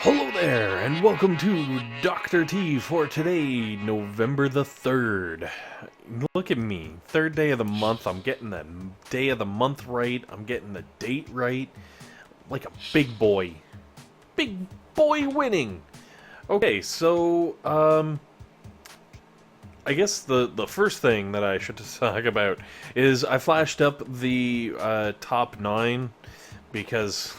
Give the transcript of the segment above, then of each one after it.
Hello there, and welcome to Dr. T for today, November the 3rd. Look at me, third day of the month, I'm getting the day of the month right, I'm getting the date right, like a big boy. Big boy winning! Okay, so, I guess the first thing that I should talk about is I flashed up the top 9 because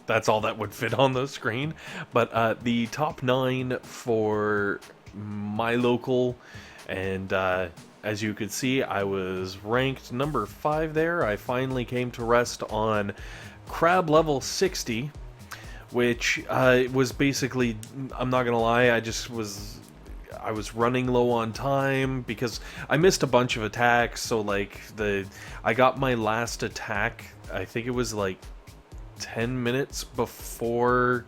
that's all that would fit on the screen. But the top 9 for my local, and as you could see, I was ranked number 5 there. I finally came to rest on crab level 60, which was basically, I'm not gonna lie, I was running low on time because I missed a bunch of attacks. So like I got my last attack, I think it was like 10 minutes before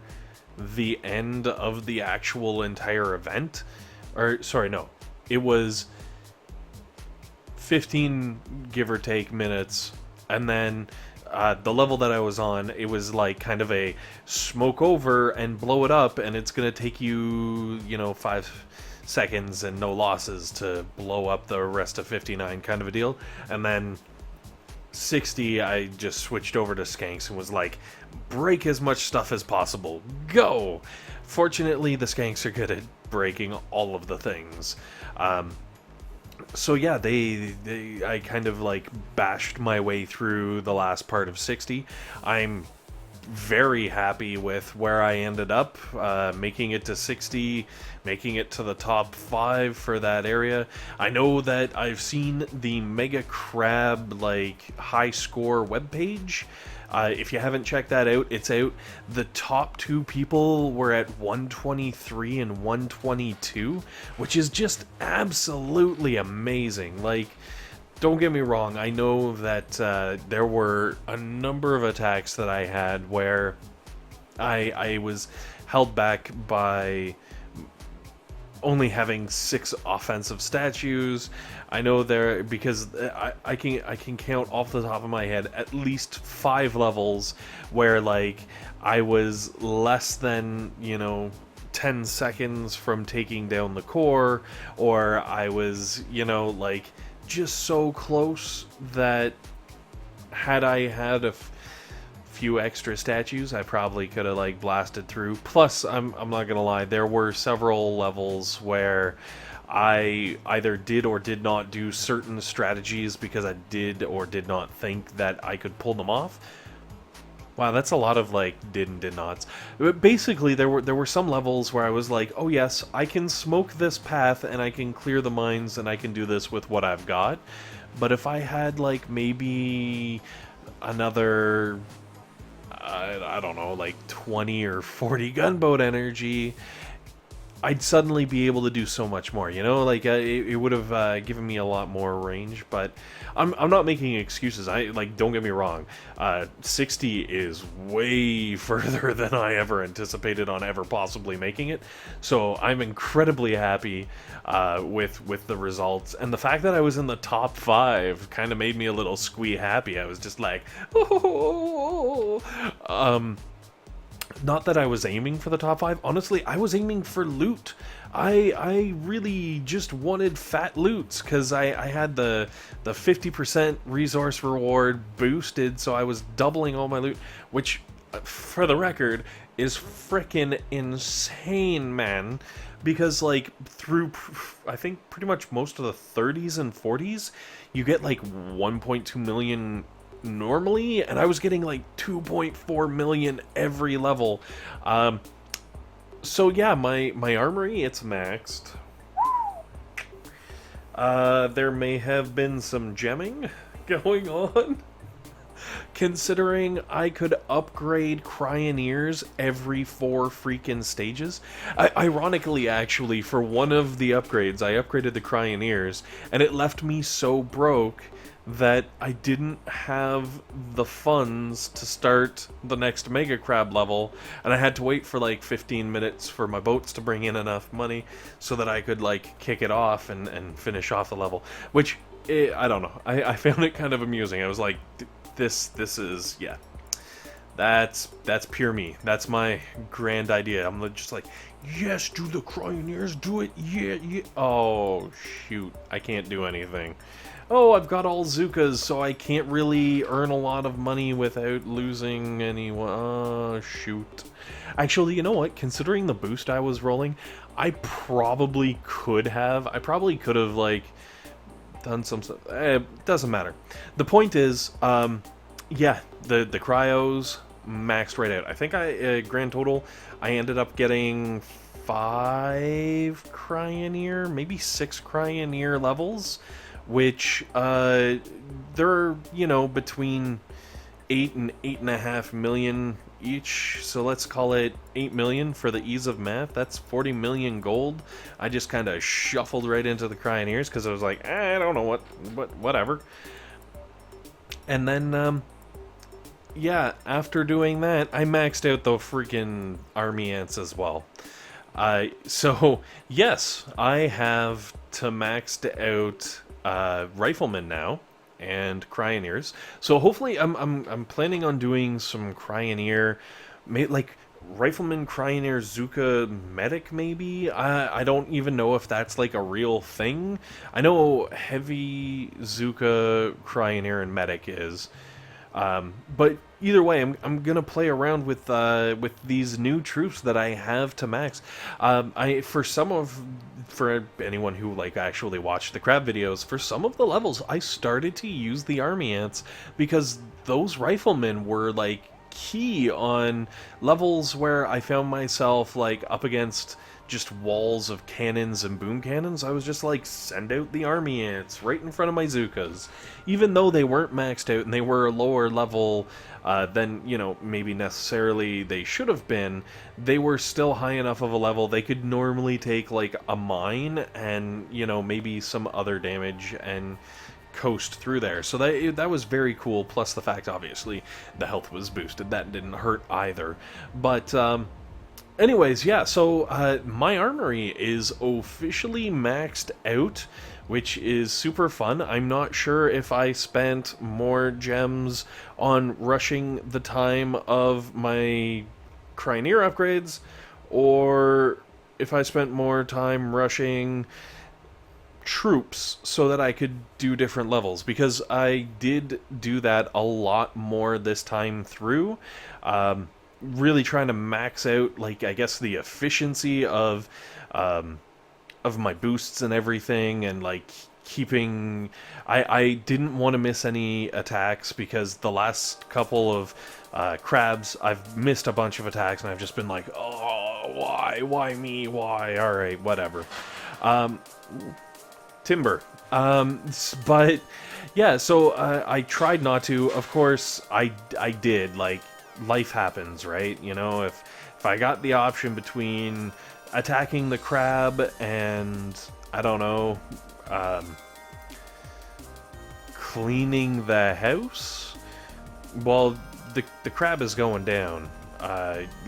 the end of the actual entire event. Or sorry, no, it was 15 give or take minutes, and then the level that I was on, it was like kind of a smoke over and blow it up, and it's gonna take you, 5 seconds and no losses to blow up the rest of 59 kind of a deal. And then 60, I just switched over to skanks and was like, break as much stuff as possible, go! Fortunately, the skanks are good at breaking all of the things. So yeah, I kind of like bashed my way through the last part of 60. I'm very happy with where I ended up, making it to 60, making it to the top 5 for that area. I know that I've seen the Mega Crab like high score webpage. If you haven't checked that out, it's out. The top 2 people were at 123 and 122, which is just absolutely amazing. Like, don't get me wrong, I know that there were a number of attacks that I had where I was held back by only having 6 offensive statues. I know there, because I can count off the top of my head at least 5 levels where like I was less than 10 seconds from taking down the core, or I was like just so close that had I had a few extra statues, I probably could have like blasted through. Plus, I'm not gonna lie, there were several levels where I either did or did not do certain strategies because I did or did not think that I could pull them off. Wow, that's a lot of like did and did nots. But basically, there were some levels where I was like, oh yes, I can smoke this path and I can clear the mines and I can do this with what I've got. But if I had like maybe another, I don't know, like 20 or 40 gunboat energy, I'd suddenly be able to do so much more, like it would have given me a lot more range. But I'm not making excuses. Don't get me wrong, 60 is way further than I ever anticipated on ever possibly making it. So I'm incredibly happy with the results, and the fact that I was in the top 5 kind of made me a little squee happy. I was just like, oh. Not that I was aiming for the top 5. Honestly, I was aiming for loot. I really just wanted fat loots because I had the 50% resource reward boosted, so I was doubling all my loot, which, for the record, is frickin' insane, man. Because, like, through, I think, pretty much most of the 30s and 40s, you get, like, 1.2 million normally, and I was getting like 2.4 million every level. So yeah, my armory, it's maxed. There may have been some gemming going on, considering I could upgrade Cryoneers every 4 freaking stages. Ironically, actually, for one of the upgrades, I upgraded the Cryoneers, and it left me so broke that I didn't have the funds to start the next Mega Crab level, and I had to wait for like 15 minutes for my boats to bring in enough money so that I could like kick it off and finish off the level, which, I don't know, I found it kind of amusing. I was like, this is, yeah, That's pure me. That's my grand idea. I'm just like, yes, do the Cryoneers, do it, yeah, yeah. Oh, shoot, I can't do anything. Oh, I've got all Zookas, so I can't really earn a lot of money without losing anyone. Oh, shoot. Actually, you know what? Considering the boost I was rolling, I probably could have, like, done some stuff. Doesn't matter. The point is, yeah, the cryos maxed right out. I think grand total, I ended up getting 5 Cryoneer, maybe 6 Cryoneer levels, which they're, you know, between 8 and 8.5 million each, so let's call it 8 million for the ease of math. That's 40 million gold. I just kind of shuffled right into the Cryoneers because I was like, I don't know whatever. And then yeah, after doing that, I maxed out the freaking army ants as well. So yes, I have to maxed out Riflemen now and Cryoneers. So hopefully, I'm planning on doing some Cryoneer, like Rifleman, Cryoneer, Zooka, Medic maybe. I don't even know if that's like a real thing. I know heavy Zooka, Cryoneer, and Medic is. But either way, I'm gonna play around with these new troops that I have to max. For anyone who like actually watched the crab videos, for some of the levels, I started to use the army ants because those riflemen were like key on levels where I found myself like up against just walls of cannons and boom cannons. I was just like, send out the army ants right in front of my Zookas. Even though they weren't maxed out and they were a lower level than, you know, maybe necessarily they should have been, they were still high enough of a level they could normally take like a mine and, you know, maybe some other damage and coast through there. So that was very cool, plus the fact, obviously, the health was boosted. That didn't hurt either. But, anyways, yeah, so my armory is officially maxed out, which is super fun. I'm not sure if I spent more gems on rushing the time of my Cryoneer upgrades, or if I spent more time rushing troops so that I could do different levels, because I did do that a lot more this time through. Really trying to max out, like, I guess the efficiency of my boosts and everything, and like keeping I didn't want to miss any attacks, because the last couple of crabs I've missed a bunch of attacks and I've just been like, oh, why me, why, alright, whatever. Timber. But yeah, so I tried not to. Of course I did. Like, life happens, right? You know, if I got the option between attacking the crab and, I don't know, cleaning the house, well, the crab is going down,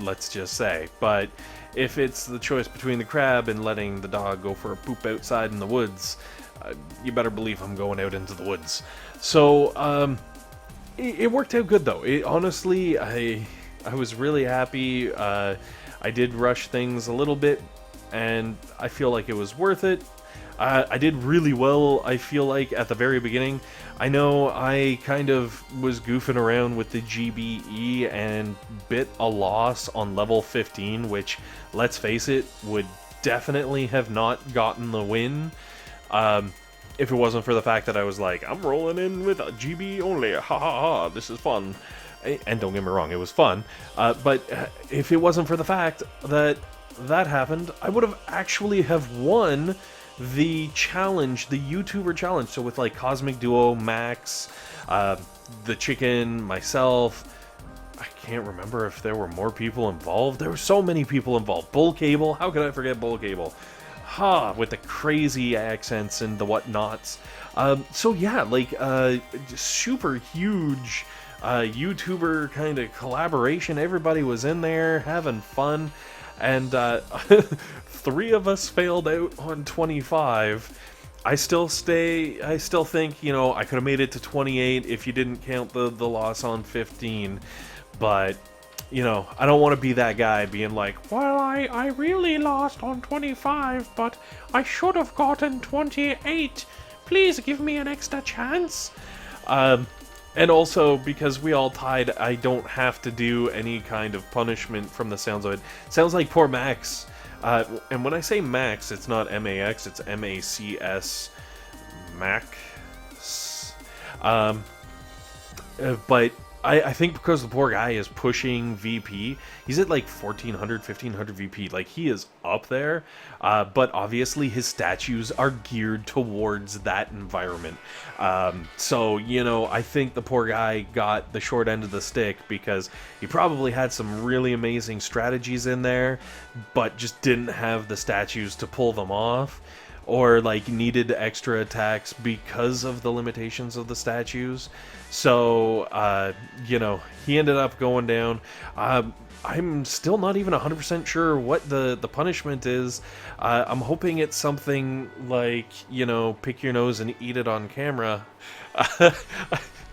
let's just say. But if it's the choice between the crab and letting the dog go for a poop outside in the woods, you better believe I'm going out into the woods. So, it worked out good, though. Honestly, I was really happy. I did rush things a little bit, and I feel like it was worth it. I did really well, I feel like, at the very beginning. I know I kind of was goofing around with the GBE and bit a loss on level 15, which, let's face it, would definitely have not gotten the win. If it wasn't for the fact that I was like, I'm rolling in with a GB only, ha ha ha, this is fun. And don't get me wrong, it was fun. But if it wasn't for the fact that that happened, I would have actually have won the challenge, the YouTuber challenge. So with like Cosmic Duo, Max, the chicken, myself, I can't remember if there were more people involved. There were so many people involved. Bull Cable, how could I forget Bull Cable? With the crazy accents and the whatnots. So yeah, like, super huge YouTuber kind of collaboration. Everybody was in there having fun, and 3 of us failed out on 25. I still think, you know, I could have made it to 28 if you didn't count the loss on 15. But, you know, I don't want to be that guy being like, well, I really lost on 25, but I should have gotten 28. Please give me an extra chance. And also, because we all tied, I don't have to do any kind of punishment from the sounds of it. Sounds like poor Max. And when I say Max, it's not M-A-X, it's M-A-C-S. Max. But I think because the poor guy is pushing VP, he's at like 1400, 1500 VP. Like, he is up there, but obviously his statues are geared towards that environment. So, you know, I think the poor guy got the short end of the stick because he probably had some really amazing strategies in there, but just didn't have the statues to pull them off. Or, like, needed extra attacks because of the limitations of the statues. So, you know, he ended up going down. I'm still not even 100% sure what the punishment is. I'm hoping it's something like, you know, pick your nose and eat it on camera.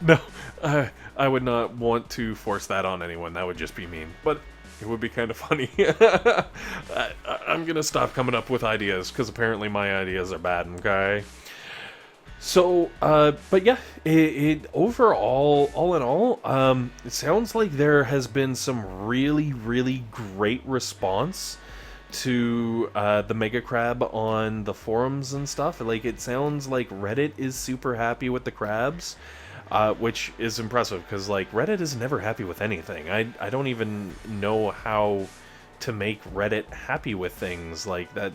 No, I would not want to force that on anyone. That would just be mean. But it would be kind of funny. I'm gonna stop coming up with ideas, because apparently my ideas are bad, okay? So, but yeah, it overall, all in all, it sounds like there has been some really, really great response to the Mega Crab on the forums and stuff. Like, it sounds like Reddit is super happy with the crabs. Which is impressive, because, like, Reddit is never happy with anything. I don't even know how to make Reddit happy with things like that.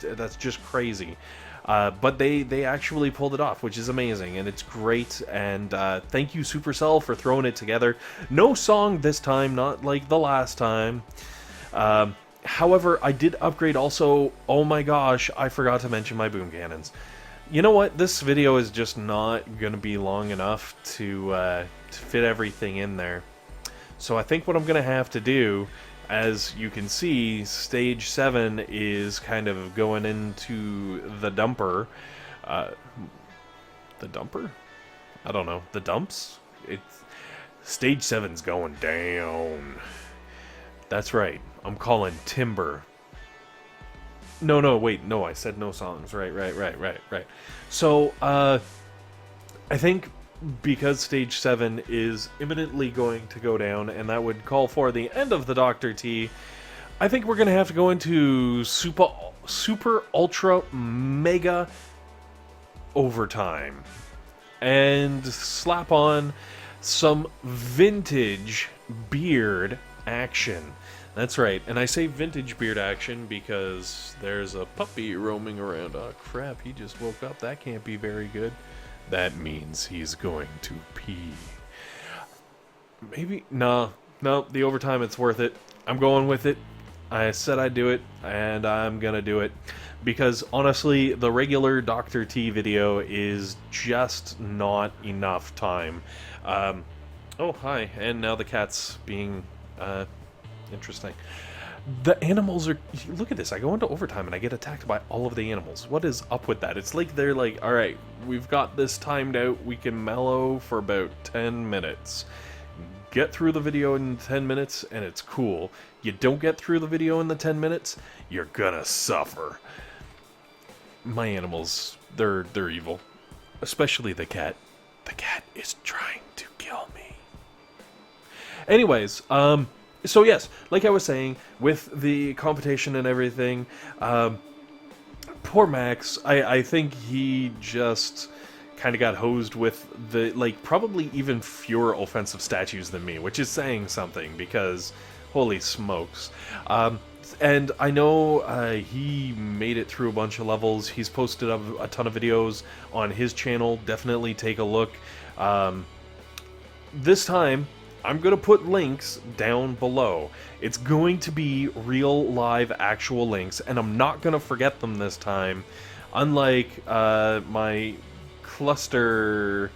That's just crazy. But they actually pulled it off, which is amazing, and it's great, and thank you, Supercell, for throwing it together. No song this time, not like the last time. However, I did upgrade also. Oh my gosh, I forgot to mention my boom cannons. You know what? This video is just not going to be long enough to fit everything in there. So I think what I'm going to have to do, as you can see, Stage 7 is kind of going into the dumper. The dumper? I don't know. The dumps? Stage 7's going down. That's right. I'm calling timber. No, wait, no, I said no songs. Right. So, I think because Stage 7 is imminently going to go down, and that would call for the end of the Dr. T, I think we're going to have to go into super, ultra, mega overtime. And slap on some vintage beard action. That's right, and I say vintage beard action because there's a puppy roaming around. Oh crap, he just woke up. That can't be very good. That means he's going to pee. Maybe, no, the overtime, it's worth it. I'm going with it. I said I'd do it, and I'm gonna do it. Because honestly, the regular Dr. T video is just not enough time. Oh, hi, and now the cat's being, interesting. The animals are... Look at this. I go into overtime and I get attacked by all of the animals. What is up with that? It's like they're like, alright, we've got this timed out. We can mellow for about 10 minutes. Get through the video in 10 minutes and it's cool. You don't get through the video in the 10 minutes, you're gonna suffer. My animals, they're evil. Especially the cat. The cat is trying to kill me. Anyways, so yes, like I was saying, with the competition and everything, poor Max, I think he just kind of got hosed with the, like, probably even fewer offensive statues than me, which is saying something, because holy smokes. And I know he made it through a bunch of levels. He's posted a ton of videos on his channel. Definitely take a look. This time, I'm going to put links down below. It's going to be real, live, actual links, and I'm not going to forget them this time. Unlike my cluster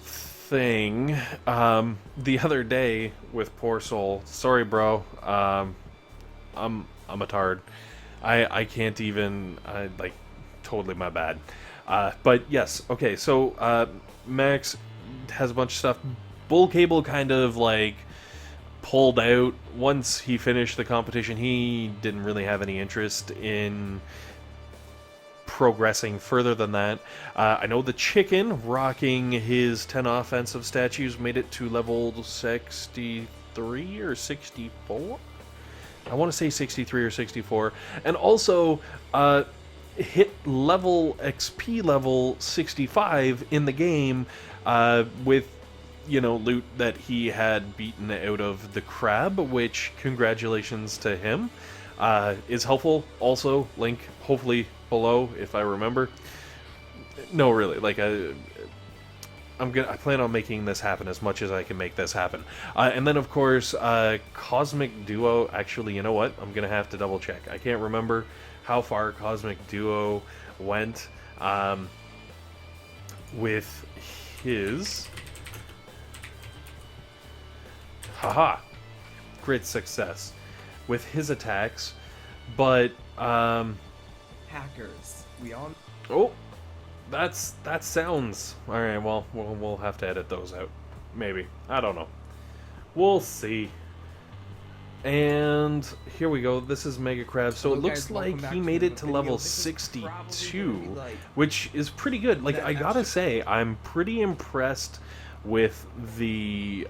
thing the other day with Poor Soul. Sorry, bro. I'm a tard. I can't even, like, totally my bad. But yes, okay, so Max has a bunch of stuff. Bull Cable kind of like pulled out once he finished the competition. He didn't really have any interest in progressing further than that. I know the Chicken, rocking his 10 offensive statues, made it to level 63 or 64? I want to say 63 or 64. And also hit level XP level 65 in the game with, you know, loot that he had beaten out of the crab, which, congratulations to him, is helpful. Also, link hopefully below if I remember. No, really, like I plan on making this happen as much as I can make this happen. And then of course, Cosmic Duo. Actually, you know what? I'm gonna have to double check. I can't remember how far Cosmic Duo went with his. Haha! Great success with his attacks, but hackers. We all. Oh, that sounds all right. Well, we'll have to edit those out. Maybe, I don't know. We'll see. And here we go. This is Mega Crab. So Hello, it looks guys, like welcome he back made to it to the level video. This is 62, probably like which is pretty good. Like, I gotta say, I'm pretty impressed with the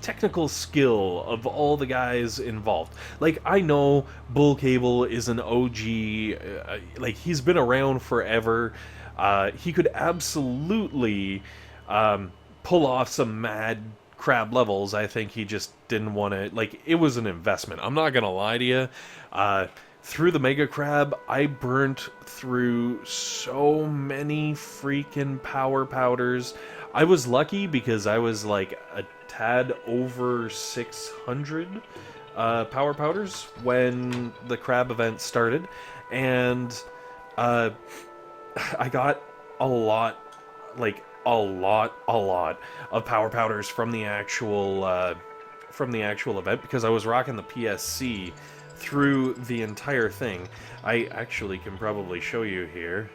technical skill of all the guys involved. Like, I know Bull Cable is an OG, like, he's been around forever. He could absolutely pull off some mad crab levels. I think he just didn't want to, like, it was an investment. I'm not gonna lie to you. Through the Mega Crab, I burnt through so many freaking power powders. I was lucky because I was like a tad over 600 power powders when the crab event started, and I got a lot of power powders from the actual event because I was rocking the PSC through the entire thing. I actually can probably show you here.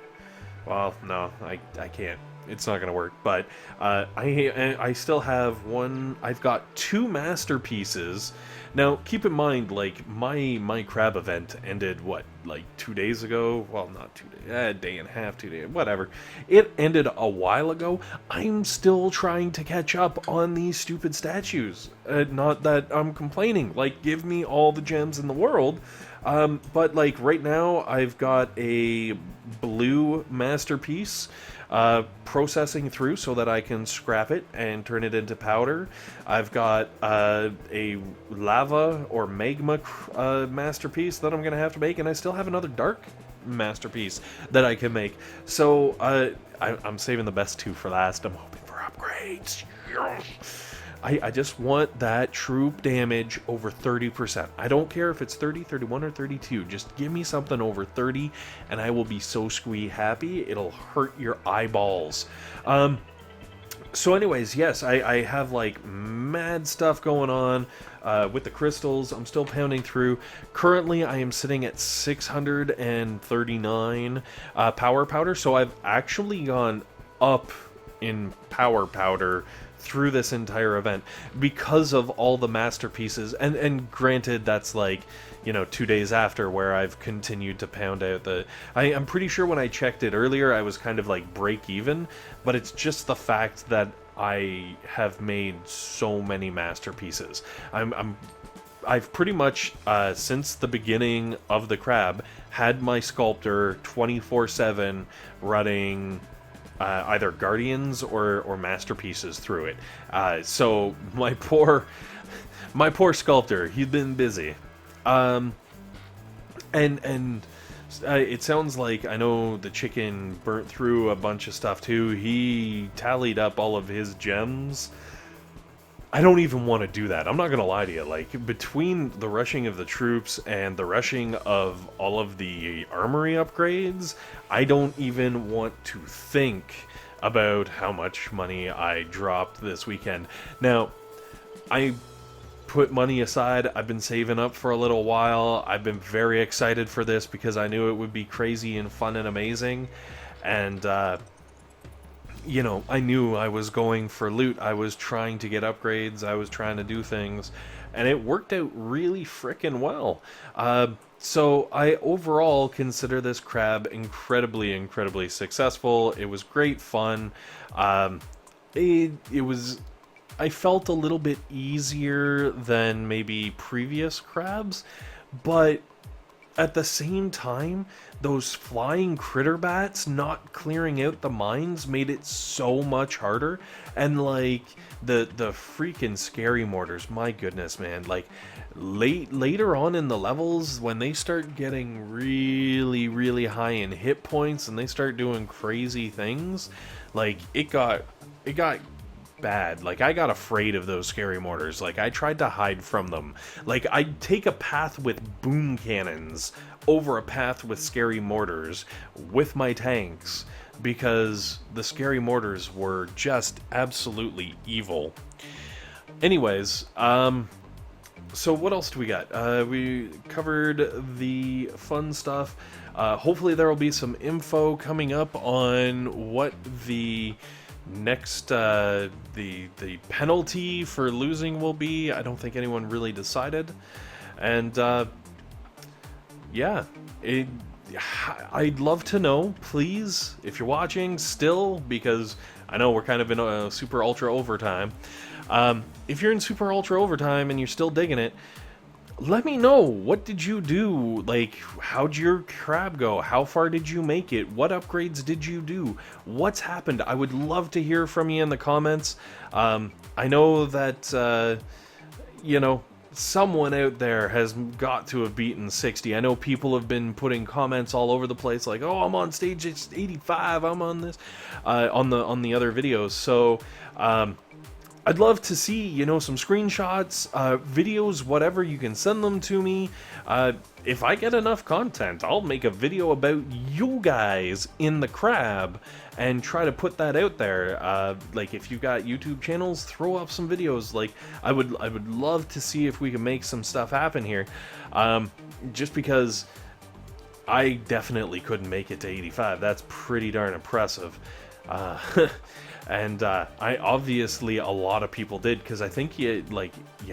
Well, no, I can't. It's not gonna work. But I still have one. I've got 2 masterpieces. Now, keep in mind, like, my crab event ended, what, like 2 days ago? Well, not 2 days, a day and a half, 2 days, whatever. It ended a while ago. I'm still trying to catch up on these stupid statues. Not that I'm complaining. Like, give me all the gems in the world. But, like, right now, I've got a blue masterpiece processing through so that I can scrap it and turn it into powder. I've got a lava or magma masterpiece that I'm going to have to make, and I still have another dark masterpiece that I can make. So I'm saving the best 2 for last. I'm hoping for upgrades. I just want that troop damage over 30%. I don't care if it's 30, 31, or 32. Just give me something over 30, and I will be so squee happy. It'll hurt your eyeballs. So anyways, yes, I have, like, mad stuff going on with the crystals. I'm still pounding through. Currently, I am sitting at 639 power powder, so I've actually gone up in power powder through this entire event because of all the masterpieces, and granted, that's like, you know, 2 days after, where I've continued to pound out the... I'm pretty sure when I checked it earlier, I was kind of like break even, but it's just the fact that I have made so many masterpieces. I've pretty much, since the beginning of the crab, had my sculptor 24/7 running either Guardians or Masterpieces through it. So my poor sculptor, he's been busy. And it sounds like, I know the Chicken burnt through a bunch of stuff too. He tallied up all of his gems. I don't even want to do that. I'm not going to lie to you. Like, between the rushing of the troops and the rushing of all of the armory upgrades, I don't even want to think about how much money I dropped this weekend. Now, I put money aside. I've been saving up for a little while. I've been very excited for this because I knew it would be crazy and fun and amazing. And, you know, I knew I was going for loot. I was trying to get upgrades. I was trying to do things, and it worked out really frickin' well. So I overall consider this crab incredibly, incredibly successful. It was great fun. It was. I felt a little bit easier than maybe previous crabs, but at the same time, those flying critter bats not clearing out the mines made it so much harder. And like the freaking scary mortars, my goodness, man. Like later on in the levels, when they start getting really, really high in hit points and they start doing crazy things, like it got bad. Like, I got afraid of those scary mortars. Like, I tried to hide from them. Like, I'd take a path with boom cannons over a path with scary mortars with my tanks, because the scary mortars were just absolutely evil. Anyways, so what else do we got? We covered the fun stuff. Hopefully there will be some info coming up on what the next the penalty for losing will be. I don't think anyone really decided, and yeah, I'd love to know, please, if you're watching still, because I know we're kind of in a super ultra overtime. If you're in super ultra overtime and you're still digging it, let me know. What did you do? Like, how'd your crab go? How far did you make it? What upgrades did you do? What's happened? I would love to hear from you in the comments. I know that, you know, someone out there has got to have beaten 60. I know people have been putting comments all over the place like, oh, I'm on stage 85, I'm on this, on the other videos. So, I'd love to see, you know, some screenshots, videos, whatever. You can send them to me. If I get enough content, I'll make a video about you guys in the crab and try to put that out there. Like, if you've got YouTube channels, throw up some videos. Like, I would love to see if we can make some stuff happen here. Just because I definitely couldn't make it to 85. That's pretty darn impressive. And I obviously, a lot of people did, because I think you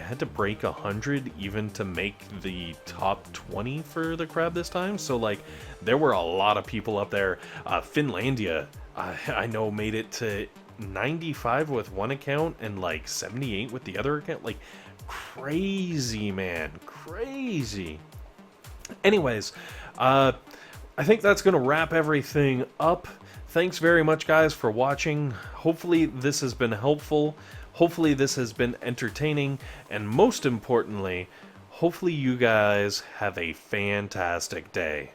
had to break 100 even to make the top 20 for the crab this time. So like, there were a lot of people up there. Finlandia, I know, made it to 95 with one account and like 78 with the other account. Like, crazy, man, crazy. Anyways, I think that's gonna wrap everything up. Thanks very much, guys, for watching. Hopefully this has been helpful. Hopefully this has been entertaining. And most importantly, hopefully you guys have a fantastic day.